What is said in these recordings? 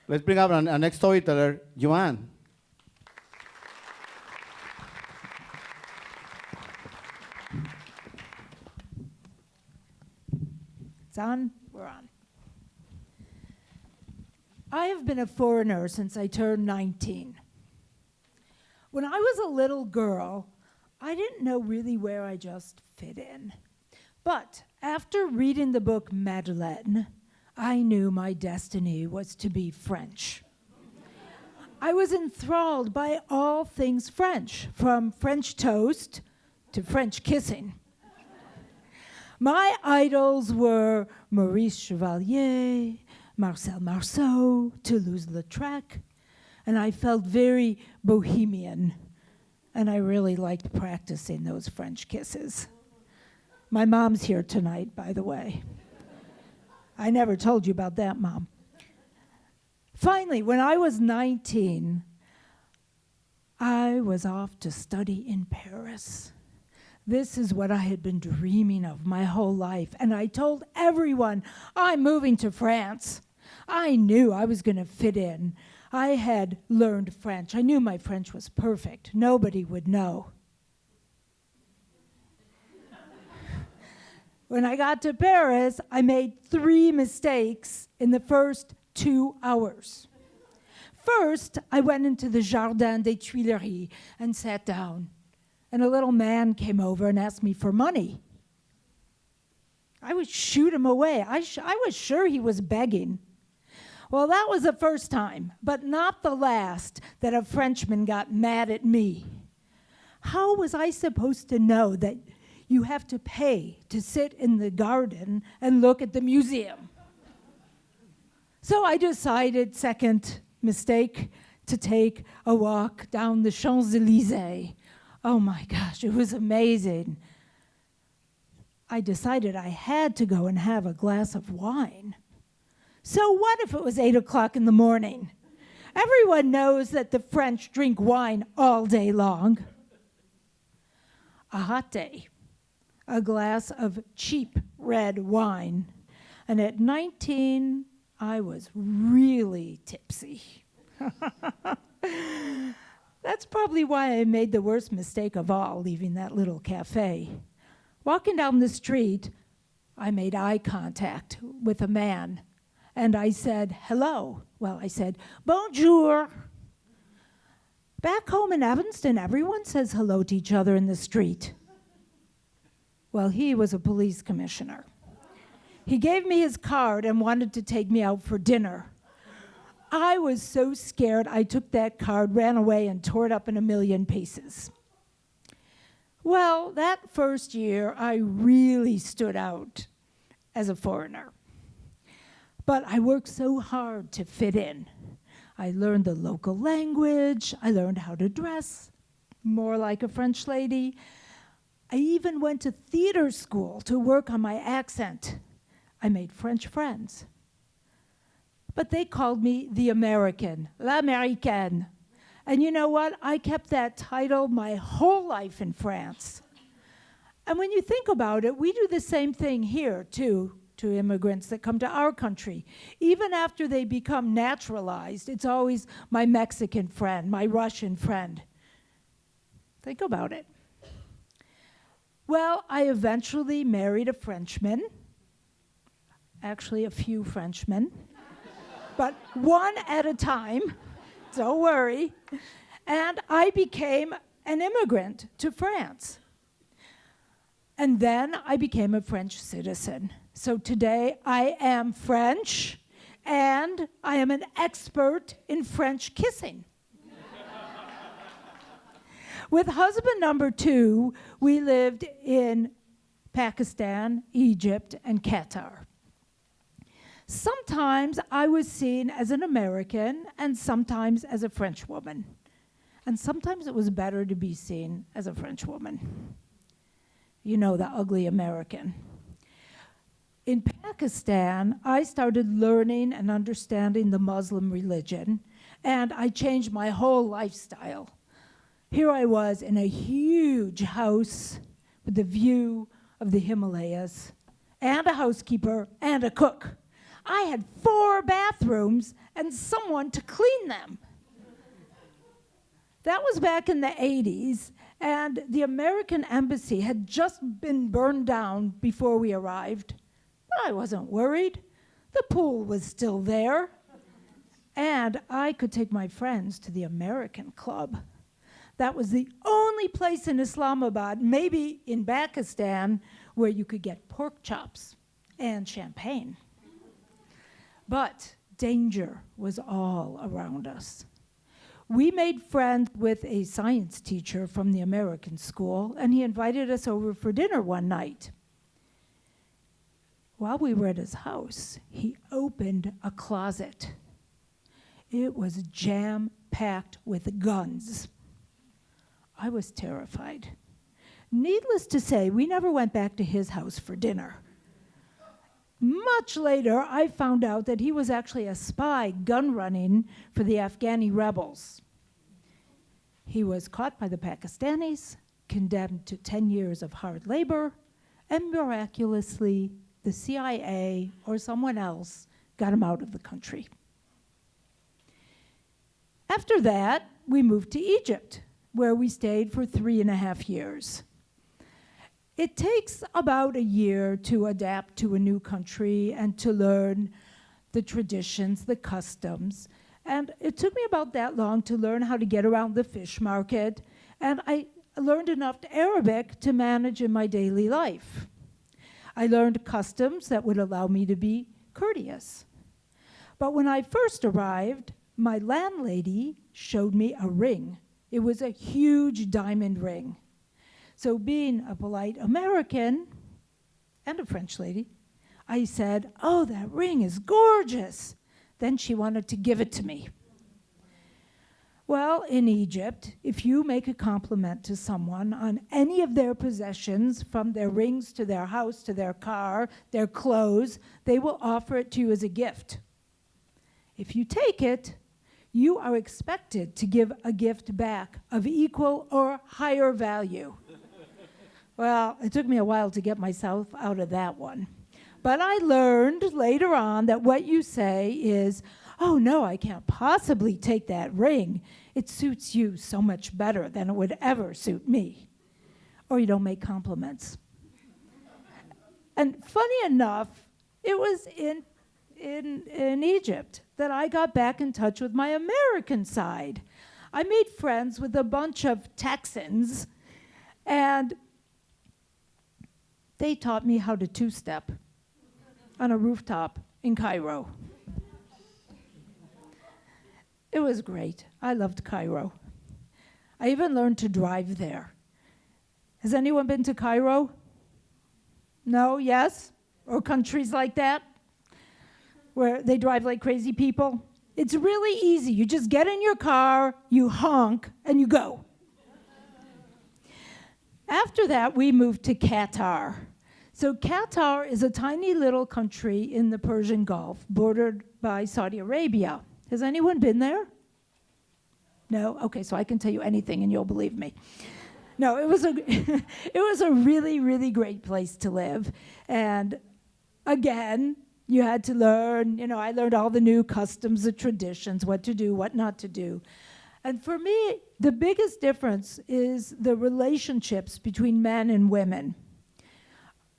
Let's bring up our next storyteller, Joanne. It's on? We're on. I have been a foreigner since I turned 19. When I was a little girl, I didn't know really where I just fit in. But after reading the book Madeleine, I knew my destiny was to be French. I was enthralled by all things French, from French toast to French kissing. My idols were Maurice Chevalier, Marcel Marceau, Toulouse-Lautrec, and I felt very bohemian, and I really liked practicing those French kisses. My mom's here tonight, by the way. I never told you about that, Mom. Finally, when I was 19, I was off to study in Paris. This is what I had been dreaming of my whole life, and I told everyone, I'm moving to France. I knew I was going to fit in. I had learned French. I knew my French was perfect. Nobody would know. When I got to Paris, I made 3 mistakes in the first 2 hours. First, I went into the Jardin des Tuileries and sat down. And a little man came over and asked me for money. I would shoot him away. I was sure he was begging. Well, that was the first time, but not the last, that a Frenchman got mad at me. How was I supposed to know that you have to pay to sit in the garden and look at the museum? So I decided, second mistake, to take a walk down the Champs-Élysées. Oh my gosh, it was amazing. I decided I had to go and have a glass of wine. So what if it was 8 o'clock in the morning? Everyone knows that the French drink wine all day long. A hot day, a glass of cheap red wine. And at 19, I was really tipsy. That's probably why I made the worst mistake of all, leaving that little cafe. Walking down the street, I made eye contact with a man, and I said, hello. Well, I said, bonjour. Back home in Evanston, everyone says hello to each other in the street. Well, he was a police commissioner. He gave me his card and wanted to take me out for dinner. I was so scared, I took that card, ran away, and tore it up in a million pieces. Well, that first year, I really stood out as a foreigner. But I worked so hard to fit in. I learned the local language. I learned how to dress more like a French lady. I even went to theater school to work on my accent. I made French friends. But they called me the American, l'Américaine. And you know what? I kept that title my whole life in France. And when you think about it, we do the same thing here, too, to immigrants that come to our country. Even after they become naturalized, it's always my Mexican friend, my Russian friend. Think about it. Well, I eventually married a Frenchman. Actually, a few Frenchmen. But one at a time, don't worry. And I became an immigrant to France. And then I became a French citizen. So today I am French, and I am an expert in French kissing. With husband number 2, we lived in Pakistan, Egypt, and Qatar. Sometimes I was seen as an American and sometimes as a French woman. And sometimes it was better to be seen as a French woman. You know, the ugly American. In Pakistan, I started learning and understanding the Muslim religion, and I changed my whole lifestyle. Here I was in a huge house with a view of the Himalayas, and a housekeeper and a cook. I had 4 bathrooms and someone to clean them. That was back in the 80s, and the American embassy had just been burned down before we arrived. But I wasn't worried. The pool was still there, and I could take my friends to the American Club. That was the only place in Islamabad, maybe in Pakistan, where you could get pork chops and champagne. But danger was all around us. We made friends with a science teacher from the American school, and he invited us over for dinner one night. While we were at his house, he opened a closet. It was jam-packed with guns. I was terrified. Needless to say, we never went back to his house for dinner. Much later, I found out that he was actually a spy gun running for the Afghani rebels. He was caught by the Pakistanis, condemned to 10 years of hard labor, and miraculously, the CIA or someone else got him out of the country. After that, we moved to Egypt, where we stayed for 3.5 years. It takes about a year to adapt to a new country and to learn the traditions, the customs. And it took me about that long to learn how to get around the fish market. And I learned enough Arabic to manage in my daily life. I learned customs that would allow me to be courteous. But when I first arrived, my landlady showed me a ring. It was a huge diamond ring. So being a polite American and a French lady, I said, "Oh, that ring is gorgeous." Then she wanted to give it to me. Well, in Egypt, if you make a compliment to someone on any of their possessions, from their rings to their house to their car, their clothes, they will offer it to you as a gift. If you take it, you are expected to give a gift back of equal or higher value. Well, it took me a while to get myself out of that one. But I learned later on that what you say is, "Oh no, I can't possibly take that ring. It suits you so much better than it would ever suit me." Or you don't make compliments. And funny enough, it was in Egypt that I got back in touch with my American side. I made friends with a bunch of Texans, and they taught me how to two-step on a rooftop in Cairo. It was great. I loved Cairo. I even learned to drive there. Has anyone been to Cairo? No? Yes? Or countries like that, where they drive like crazy people? It's really easy. You just get in your car, you honk, and you go. After that, we moved to Qatar. So Qatar is a tiny little country in the Persian Gulf, bordered by Saudi Arabia. Has anyone been there? No? Okay, so I can tell you anything and you'll believe me. No, it was a really, really great place to live. And again, you had to learn, I learned all the new customs, the traditions, what to do, what not to do. And for me, the biggest difference is the relationships between men and women.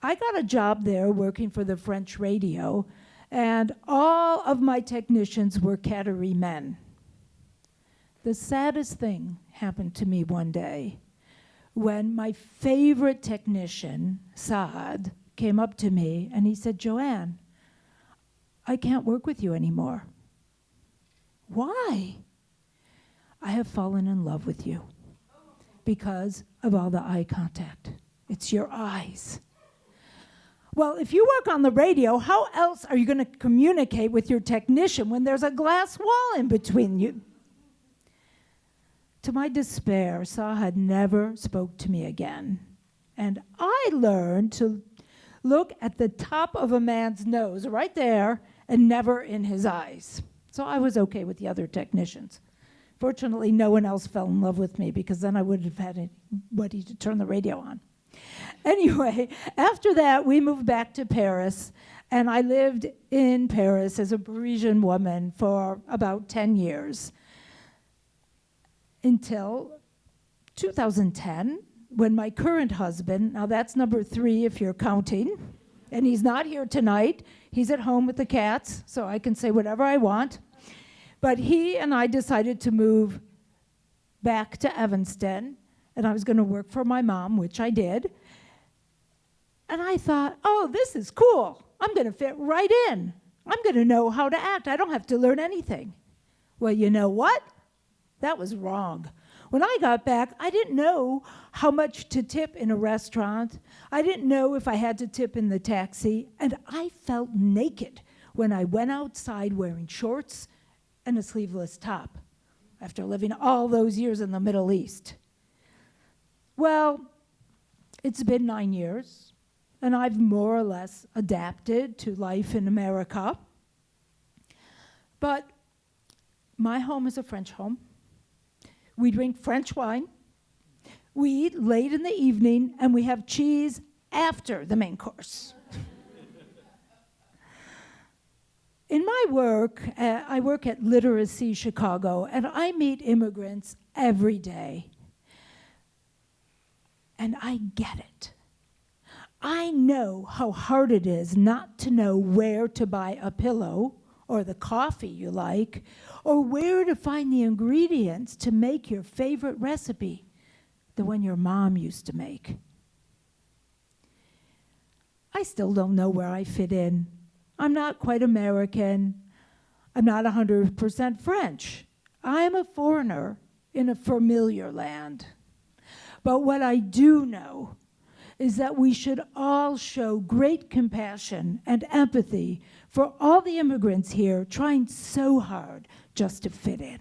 I got a job there working for the French radio, and all of my technicians were Qatari men. The saddest thing happened to me one day when my favorite technician, Saad, came up to me and he said, "Joanne, I can't work with you anymore." "Why?" "I have fallen in love with you because of all the eye contact. It's your eyes." Well, if you work on the radio, how else are you going to communicate with your technician when there's a glass wall in between you? To my despair, Saad never spoke to me again. And I learned to look at the top of a man's nose right there and never in his eyes. So I was okay with the other technicians. Fortunately, no one else fell in love with me because then I would have had anybody to turn the radio on. Anyway, after that, we moved back to Paris, And I lived in Paris as a Parisian woman for about 10 years until 2010, when my current husband, now that's number 3 if you're counting, and he's not here tonight. He's at home with the cats, so I can say whatever I want. But he and I decided to move back to Evanston, and I was going to work for my mom, which I did. And I thought, oh, this is cool. I'm going to fit right in. I'm going to know how to act. I don't have to learn anything. Well, you know what? That was wrong. When I got back, I didn't know how much to tip in a restaurant. I didn't know if I had to tip in the taxi. And I felt naked when I went outside wearing shorts and a sleeveless top after living all those years in the Middle East. Well, it's been 9 years, and I've more or less adapted to life in America. But my home is a French home. We drink French wine, we eat late in the evening, and we have cheese after the main course. In my work, I work at Literacy Chicago, and I meet immigrants every day. And I get it. I know how hard it is not to know where to buy a pillow, or the coffee you like, or where to find the ingredients to make your favorite recipe, the one your mom used to make. I still don't know where I fit in. I'm not quite American. I'm not 100% French. I'm a foreigner in a familiar land. But what I do know is that we should all show great compassion and empathy for all the immigrants here trying so hard just to fit in.